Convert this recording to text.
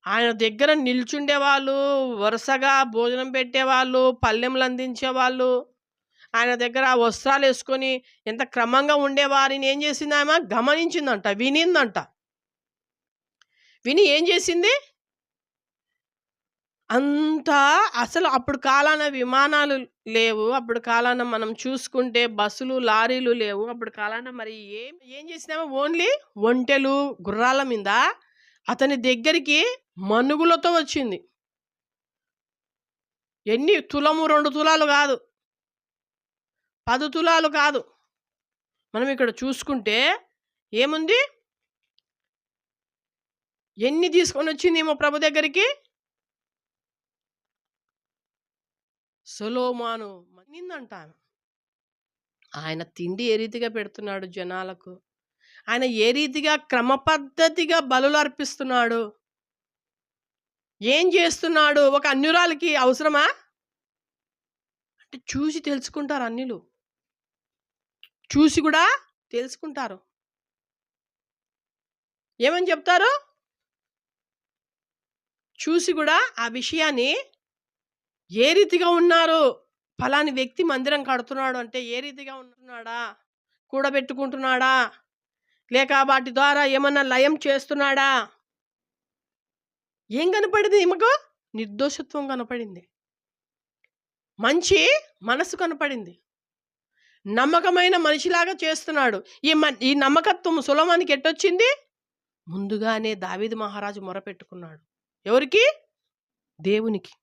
ఆయన దగ్గర నిల్చుండేవాళ్ళు, వరుసగా భోజనం పెట్టేవాళ్ళు, పళ్ళెములు అందించేవాళ్ళు. ఆయన దగ్గర ఆ వస్త్రాలేసుకొని ఎంత క్రమంగా ఉండేవారిని ఏం చేసిందామె గమనించిందంట, వినిందంట. విని ఏం చేసింది? అంతా అసలు అప్పుడు కాలాన విమానాలు లేవు. అప్పుడు కాలాన మనం చూసుకుంటే బస్సులు, లారీలు లేవు. అప్పుడు కాలాన మరి ఏం ఏం చేసిందామె ఓన్లీ ఒంటెలు, గుర్రాల మీద అతని దగ్గరికి మనుగులతో వచ్చింది. ఎన్ని తులము 2 తులాలు కాదు, 10 తులాలు కాదు. మనం ఇక్కడ చూసుకుంటే ఏముంది? ఎన్ని తీసుకొనొచ్చిందేమో ప్రభు దగ్గరికి? సొలొమోను మన్నిందంట ఆమె. ఆయన తిండి ఏ రీతిగా పెడుతున్నాడు జనాలకు? ఆయన ఏ రీతిగా క్రమపద్ధతిగా బలులు అర్పిస్తున్నాడు? ఏం చేస్తున్నాడు? ఒక అన్యురాలికి అవసరమా? అంటే చూసి తెలుసుకుంటారు అన్యులు. చూసి కూడా తెలుసుకుంటారు. ఏమని చెప్తారు? చూసి కూడా ఆ విషయాన్ని ఏ రీతిగా ఉన్నారు? ఫలాని వ్యక్తి మందిరం కడుతున్నాడు అంటే ఏ రీతిగా ఉంటున్నాడా? కూడబెట్టుకుంటున్నాడా? లేక వాటి ద్వారా ఏమన్నా లయం చేస్తున్నాడా? ఏం కనపడింది ఈమెకు? నిర్దోషత్వం కనపడింది. మంచి మనసు కనపడింది. నమ్మకమైన మనిషిలాగా చేస్తున్నాడు. ఈ నమ్మకత్వం సొలొమోనుకి ఎట్టొచ్చింది? ముందుగానే దావీదు మహారాజు మొరపెట్టుకున్నాడు. ఎవరికి? దేవునికి.